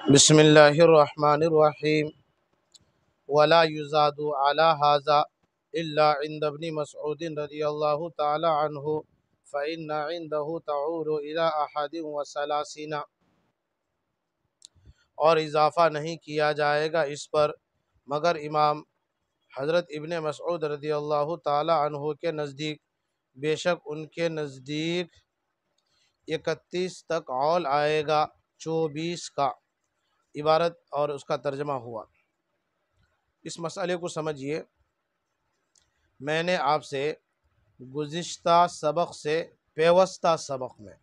بسم اللہ الرحمن الرحیم ولا يزاد على هذا الا عند ابن مسعود رضی اللہ تعالی عنہ فإن عنده تعود الى احد وثلاثین، اور اضافہ نہیں کیا جائے گا اس پر مگر امام حضرت ابن مسعود رضی اللہ تعالی عنہ کے نزدیک، بے شک ان کے نزدیک 31 تک عول آئے گا، 24 کا عبارت اور اس کا ترجمہ ہوا۔ اس مسئلے کو سمجھیے، میں نے آپ سے گزشتہ سبق سے پیوستہ سبق میں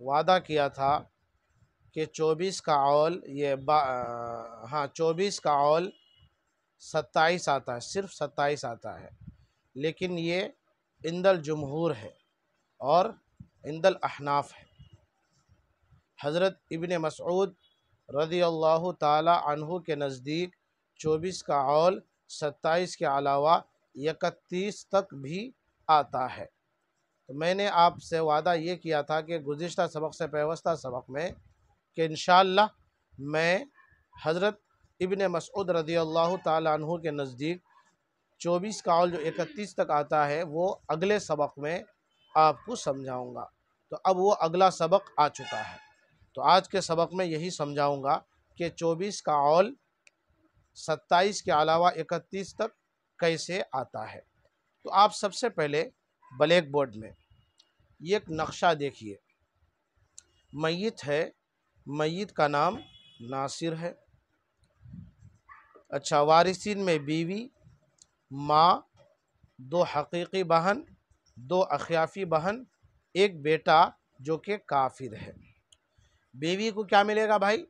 وعدہ کیا تھا کہ 24 کا عول 24 کا عول 27 آتا ہے، صرف 27 آتا ہے، لیکن یہ عند الجمہور ہے اور عند الاحناف ہے۔ حضرت ابن مسعود رضی اللہ تعالی عنہ کے نزدیک 24 کا عول 27 کے علاوہ 31 تک بھی آتا ہے۔ تو میں نے آپ سے وعدہ یہ کیا تھا کہ گزشتہ سبق سے پیوستہ سبق میں کہ انشاءاللہ میں حضرت ابن مسعود رضی اللہ تعالی عنہ کے نزدیک 24 کا عول جو 31 تک آتا ہے وہ اگلے سبق میں آپ کو سمجھاؤں گا۔ تو اب وہ اگلا سبق آ چکا ہے، تو آج کے سبق میں یہی سمجھاؤں گا کہ 24 کا عول 27 کے علاوہ 31 تک کیسے آتا ہے۔ تو آپ سب سے پہلے بلیک بورڈ میں یہ ایک نقشہ دیکھیے۔ میت ہے، میت کا نام ناصر ہے۔ اچھا، وارثین میں بیوی، ماں، 2 حقیقی بہن، 2 اخیافی بہن، ایک بیٹا جو کہ کافر ہے۔ بیوی کو کیا ملے گا بھائی؟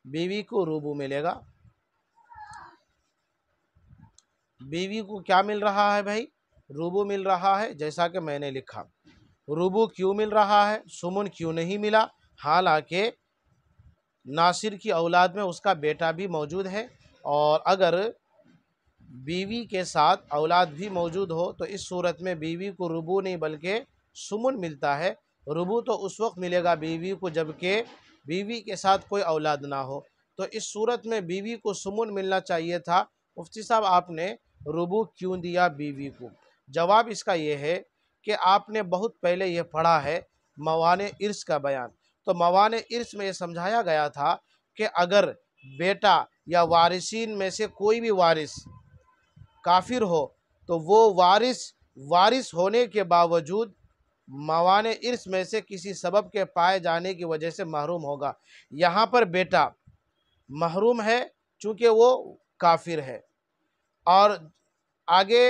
بیوی کو ربع ملے گا۔ بیوی کو کیا مل رہا ہے بھائی؟ ربع مل رہا ہے، جیسا کہ میں نے لکھا۔ ربع کیوں مل رہا ہے؟ سمن کیوں نہیں ملا؟ حالانکہ ناصر کی اولاد میں اس کا بیٹا بھی موجود ہے، اور اگر بیوی کے ساتھ اولاد بھی موجود ہو تو اس صورت میں بیوی کو ربع نہیں بلکہ سمن ملتا ہے۔ ربع تو اس وقت ملے گا بیوی کو جبکہ بیوی کے ساتھ کوئی اولاد نہ ہو، تو اس صورت میں بیوی کو سمن ملنا چاہیے تھا۔ مفتی صاحب آپ نے ربع کیوں دیا بیوی کو؟ جواب اس کا یہ ہے کہ آپ نے بہت پہلے یہ پڑھا ہے موانع ارث کا بیان۔ تو موانع ارث میں یہ سمجھایا گیا تھا کہ اگر بیٹا یا وارثین میں سے کوئی بھی وارث کافر ہو تو وہ وارث ہونے کے باوجود موانع ارث میں سے کسی سبب کے پائے جانے کی وجہ سے محروم ہوگا۔ یہاں پر بیٹا محروم ہے چونکہ وہ کافر ہے، اور آگے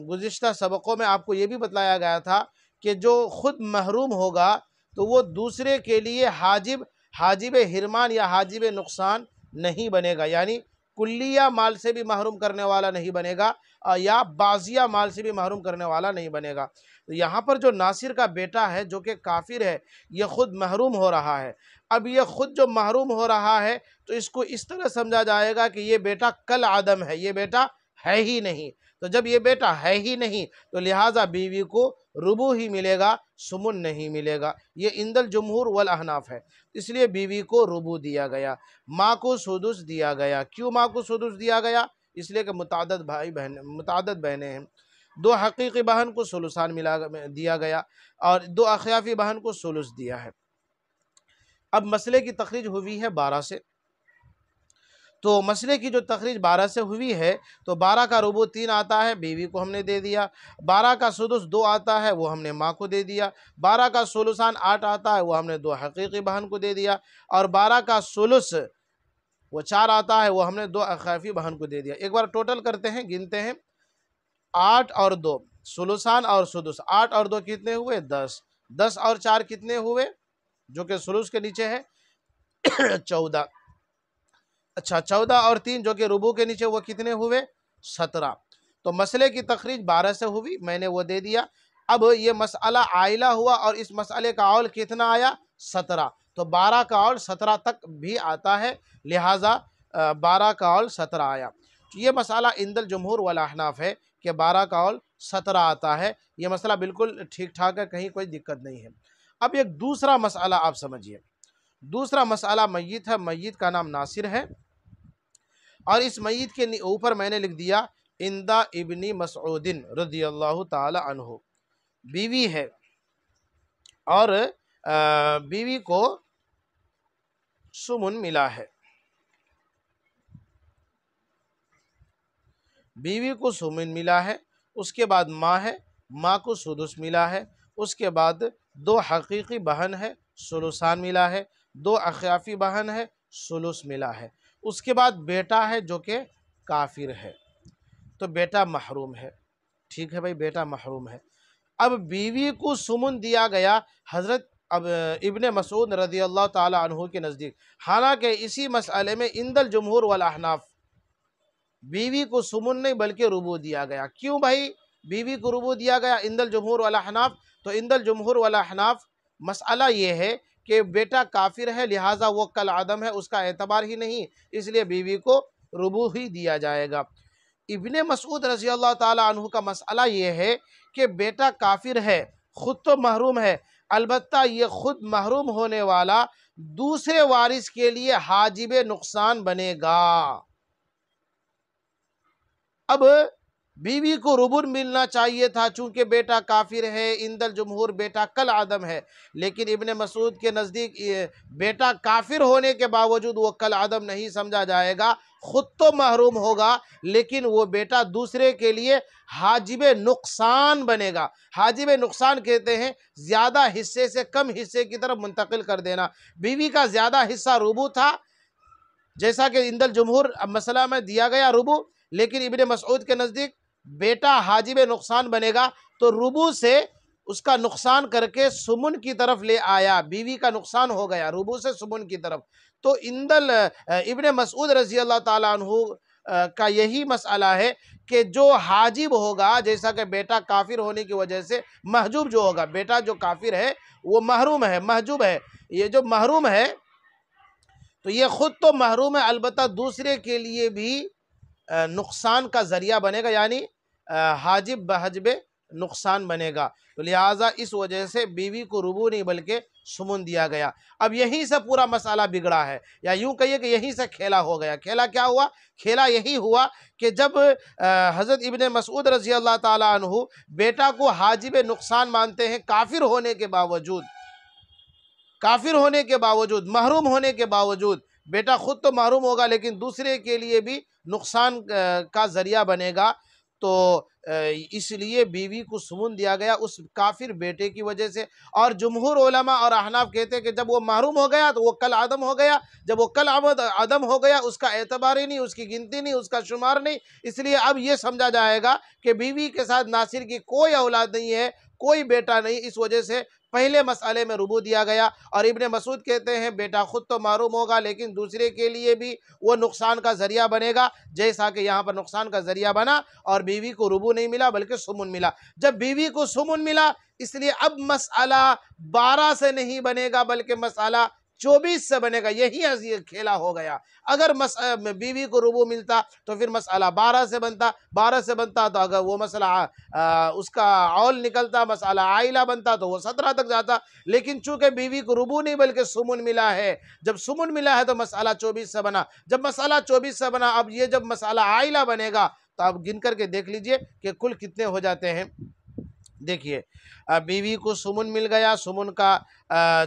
گزشتہ سبقوں میں آپ کو یہ بھی بتلایا گیا تھا کہ جو خود محروم ہوگا تو وہ دوسرے کے لیے حاجب حرمان یا حاجب نقصان نہیں بنے گا، یعنی کلیہ مال سے بھی محروم کرنے والا نہیں بنے گا یا بعضیہ مال سے بھی محروم کرنے والا نہیں بنے گا۔ تو یہاں پر جو ناصر کا بیٹا ہے جو کہ کافر ہے، یہ خود محروم ہو رہا ہے۔ اب یہ خود جو محروم ہو رہا ہے تو اس کو اس طرح سمجھا جائے گا کہ یہ بیٹا کل عدم ہے، یہ بیٹا ہے ہی نہیں۔ تو جب یہ بیٹا ہے ہی نہیں تو لہٰذا بیوی کو ربع ہی ملے گا، سمن نہیں ملے گا۔ یہ عند الجمہور والاحناف ہے، اس لیے بیوی کو ربع دیا گیا۔ ماں کو سدس دیا گیا۔ کیوں ماں کو سدس دیا گیا؟ اس لیے کہ متعدد بہنیں ہیں۔ 2 حقیقی بہن کو ثلثان دیا گیا اور 2 اخیافی بہن کو ثلث دیا ہے۔ اب مسئلے کی تخریج ہوئی ہے 12 سے، تو مسئلے کی جو تخریج 12 سے ہوئی ہے تو 12 کا ربع 3 آتا ہے، بیوی کو ہم نے دے دیا۔ 12 کا سدس 2 آتا ہے، وہ ہم نے ماں کو دے دیا۔ 12 کا ثلثان 8 آتا ہے، وہ ہم نے 2 حقیقی بہن کو دے دیا، اور 12 کا ثلث وہ 4 آتا ہے، وہ ہم نے 2 اخیافی بہن کو دے دیا۔ ایک بار ٹوٹل کرتے ہیں، گنتے ہیں۔ 8 اور 2 ثلثان اور سدس، 8 اور 2 کتنے ہوئے؟ 10۔ 10 اور 4 کتنے ہوئے؟ جو کہ ثلث کے نیچے ہے 14۔ اچھا، 14 اور 3 جو کہ ربع کے نیچے، وہ کتنے ہوئے؟ 17۔ تو مسئلے کی تخریج 12 سے ہوئی، میں نے وہ دے دیا۔ اب یہ مسئلہ عائلہ ہوا اور اس مسئلے کا عول کتنا آیا؟ 17۔ تو 12 کا عول 17 تک بھی آتا ہے، لہٰذا 12 کا عول 17 آیا۔ یہ مسئلہ عند الجمہور والاحناف ہے کہ 12 کا عول 17 آتا ہے۔ یہ مسئلہ بالکل ٹھیک ٹھاک ہے، کہیں کوئی دقت نہیں ہے۔ اب ایک دوسرا مسئلہ آپ سمجھیے۔ دوسرا مسئلہ میت ہے، میت کا نام ناصر ہے، اور اس میت کے اوپر میں نے لکھ دیا اندہ ابن مسعود رضی اللہ تعالی عنہ، بیوی ہے اور بیوی کو سمن ملا ہے، بیوی کو سمن ملا ہے، اس کے بعد ماں ہے، ماں کو سدس ملا ہے، اس کے بعد دو حقیقی بہن ہے، سلوسان ملا ہے، دو اخیافی بہن ہے، سلوس ملا ہے، اس کے بعد بیٹا ہے جو کہ کافر ہے، تو بیٹا محروم ہے، ٹھیک ہے بھائی، بیٹا محروم ہے۔ اب بیوی کو سمن دیا گیا حضرت ابن مسعود رضی اللہ تعالی عنہ کے نزدیک، حالانکہ اسی مسئلے میں عند الجمہور والاحناف بیوی کو سمن نہیں بلکہ ربو دیا گیا۔ کیوں بھائی بیوی کو ربو دیا گیا عند الجمہور والاحناف؟ تو عند الجمہور والاحناف مسئلہ یہ ہے کہ بیٹا کافر ہے، لہٰذا وہ کل عدم ہے، اس کا اعتبار ہی نہیں، اس لیے بیوی کو ربو ہی دیا جائے گا۔ ابن مسعود رضی اللہ تعالیٰ عنہ کا مسئلہ یہ ہے کہ بیٹا کافر ہے، خود تو محروم ہے، البتہ یہ خود محروم ہونے والا دوسرے وارث کے لیے حاجب نقصان بنے گا۔ اب بیوی کو ربن ملنا چاہیے تھا، چونکہ بیٹا کافر ہے، عند الجمہور بیٹا کل عدم ہے، لیکن ابن مسعود کے نزدیک بیٹا کافر ہونے کے باوجود وہ کل عدم نہیں سمجھا جائے گا، خود تو محروم ہوگا لیکن وہ بیٹا دوسرے کے لیے حاجب نقصان بنے گا۔ حاجب نقصان کہتے ہیں زیادہ حصے سے کم حصے کی طرف منتقل کر دینا۔ بیوی کا زیادہ حصہ ربو تھا، جیسا کہ عند الجمہور مسئلہ میں دیا گیا ربو، لیکن ابن مسعود کے نزدیک بیٹا حاجب نقصان بنے گا، تو ربو سے اس کا نقصان کر کے سمن کی طرف لے آیا، بیوی کا نقصان ہو گیا ربو سے سمن کی طرف۔ تو ابن مسعود رضی اللہ تعالیٰ عنہ کا یہی مسئلہ ہے کہ جو حاجب ہوگا، جیسا کہ بیٹا کافر ہونے کی وجہ سے محجوب جو ہوگا، بیٹا جو کافر ہے وہ محروم ہے، محجوب ہے، یہ جو محروم ہے تو یہ خود تو محروم ہے، البتہ دوسرے کے لیے بھی نقصان کا ذریعہ بنے گا، یعنی حاجب بحجب نقصان بنے گا، تو لہٰذا اس وجہ سے بیوی کو ربو نہیں بلکہ سمن دیا گیا۔ اب یہیں سے پورا مسئلہ بگڑا ہے، یا یوں کہیے کہ یہیں سے کھیلا ہو گیا۔ کھیلا کیا ہوا؟ کھیلا یہی ہوا کہ جب حضرت ابن مسعود رضی اللہ تعالیٰ عنہ بیٹا کو حاجب نقصان مانتے ہیں کافر ہونے کے باوجود، کافر ہونے کے باوجود، محروم ہونے کے باوجود، بیٹا خود تو محروم ہوگا لیکن دوسرے کے لیے بھی نقصان کا ذریعہ بنے گا، تو اس لیے بیوی کو سمن دیا گیا اس کافر بیٹے کی وجہ سے۔ اور جمہور علماء اور احناف کہتے ہیں کہ جب وہ محروم ہو گیا تو وہ کل عدم ہو گیا، جب وہ کل عدم ہو گیا اس کا اعتبار ہی نہیں، اس کی گنتی نہیں، اس کا شمار نہیں، اس لیے اب یہ سمجھا جائے گا کہ بیوی کے ساتھ ناصر کی کوئی اولاد نہیں ہے، کوئی بیٹا نہیں، اس وجہ سے پہلے مسئلے میں ربو دیا گیا۔ اور ابن مسعود کہتے ہیں بیٹا خود تو محروم ہوگا لیکن دوسرے کے لیے بھی وہ نقصان کا ذریعہ بنے گا، جیسا کہ یہاں پر نقصان کا ذریعہ بنا اور بیوی کو ربو نہیں ملا بلکہ سمن ملا۔ جب بیوی کو سمن ملا اس لیے اب مسئلہ 12 سے نہیں بنے گا بلکہ مسئلہ 24 سے بنے گا، یہی کھیلا ہو گیا۔ اگر بیوی کو ربو ملتا تو پھر مسئلہ 12 سے بنتا، 12 سے بنتا تو اگر وہ مسئلہ اس کا عول نکلتا، مسئلہ عائلہ بنتا تو وہ 17 تک جاتا، لیکن چونکہ بیوی کو ربو نہیں بلکہ سمن ملا ہے، جب سمن ملا ہے تو مسئلہ 24 سے بنا۔ جب مسئلہ 24 سے بنا، اب یہ جب مسئلہ عائلہ بنے گا تو آپ گن کر کے دیکھ لیجئے کہ کل کتنے ہو جاتے ہیں۔ دیکھیے بیوی کو سمن مل گیا، سمن کا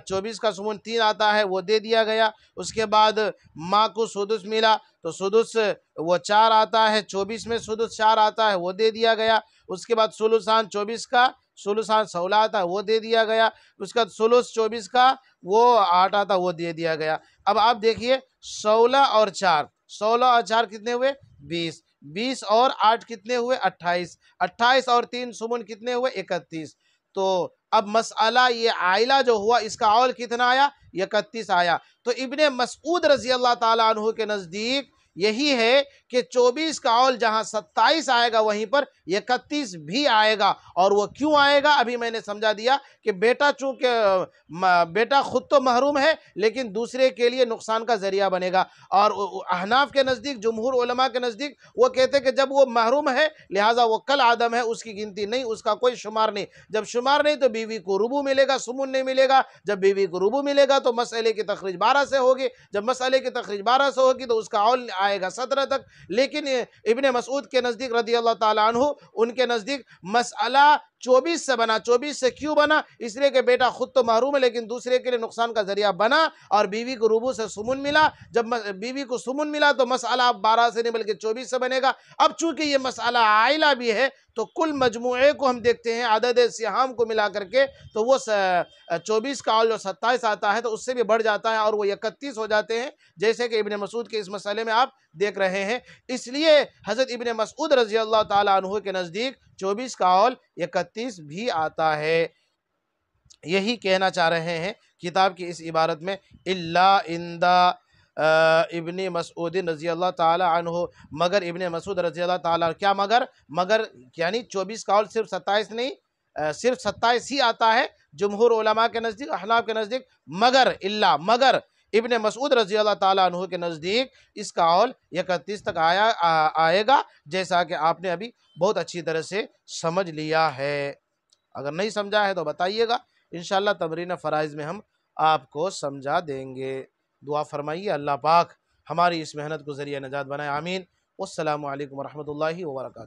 24 کا سمن 3 آتا ہے وہ دے دیا گیا، اس کے بعد ماں کو سدس ملا تو سدس وہ 4 آتا ہے، 24 میں سدس 4 آتا ہے وہ دے دیا گیا، اس کے بعد سلوسان 24 کا سلوسان 16 آتا ہے وہ دے دیا گیا، اس کے بعد سلوس 24 کا وہ 8 آتا ہے وہ دے دیا گیا۔ اب آپ دیکھیے 16 اور 4، 16 اور 4 کتنے ہوئے؟ 20، 20 اور 8 کتنے ہوئے؟ 28، 28 اور 3 سمن کتنے ہوئے؟ 31۔ تو اب مسئلہ یہ عائلہ جو ہوا اس کا عول کتنا آیا؟ 31 آیا۔ تو ابن مسعود رضی اللہ تعالیٰ عنہ کے نزدیک یہی ہے کہ 24 کا اول جہاں 27 آئے گا وہیں پر 31 بھی آئے گا، اور وہ کیوں آئے گا ابھی میں نے سمجھا دیا کہ بیٹا چونکہ بیٹا خود تو محروم ہے لیکن دوسرے کے لیے نقصان کا ذریعہ بنے گا، اور احناف کے نزدیک، جمہور علماء کے نزدیک وہ کہتے ہیں کہ جب وہ محروم ہے لہٰذا وہ کل آدم ہے، اس کی گنتی نہیں، اس کا کوئی شمار نہیں، جب شمار نہیں تو بیوی کو ربع ملے گا، سمن نہیں ملے گا، جب بیوی کو ربع ملے گا تو مسئلے کی تخریج 12 سے ہوگی، جب مسئلے کی تخریج 12 سے ہوگی تو اس کا اول آئے گا 17 تک۔ لیکن ابن مسعود کے نزدیک رضی اللہ تعالیٰ عنہ، ان کے نزدیک مسئلہ 24 سے بنا۔ 24 سے کیوں بنا؟ اس لیے کہ بیٹا خود تو محروم ہے لیکن دوسرے کے لیے نقصان کا ذریعہ بنا، اور بیوی کو ربع سے سمن ملا، جب بیوی کو سمن ملا تو مسئلہ اب 12 سے نہیں بلکہ 24 سے بنے گا۔ اب چونکہ یہ مسئلہ عائلہ بھی ہے تو کل مجموعے کو ہم دیکھتے ہیں، عدد سہام کو ملا کر کے تو وہ 24 کا اول جو 27 آتا ہے تو اس سے بھی بڑھ جاتا ہے اور وہ 31 ہو جاتے ہیں، جیسے کہ ابن مسعود کے اس مسئلے میں آپ دیکھ رہے ہیں۔ اس لیے حضرت ابن مسعود رضی اللہ تعالیٰ عنہ کے نزدیک 24 کا اول 31 بھی آتا ہے۔ یہی کہنا چاہ رہے ہیں کتاب کی اس عبارت میں، الا عند ابن مسعود رضی اللہ تعالیٰ عنہ، مگر ابن مسعود رضی اللہ تعالیٰ عنہ، کیا مگر یعنی 24 کا اول صرف 27 نہیں، صرف 27 ہی آتا ہے جمہور علماء کے نزدیک، احناف کے نزدیک، مگر ابن مسعود رضی اللہ تعالیٰ عنہ کے نزدیک اس کا اول 31 تک آئے گا، جیسا کہ آپ نے ابھی بہت اچھی طرح سے سمجھ لیا ہے۔ اگر نہیں سمجھا ہے تو بتائیے گا، انشاءاللہ تمرین فرائض میں ہم آپ کو سمجھا دیں گے۔ دعا فرمائیے اللہ پاک ہماری اس محنت کو ذریعہ نجات بنائے، آمین۔ والسلام علیکم ورحمۃ اللہ وبرکاتہ۔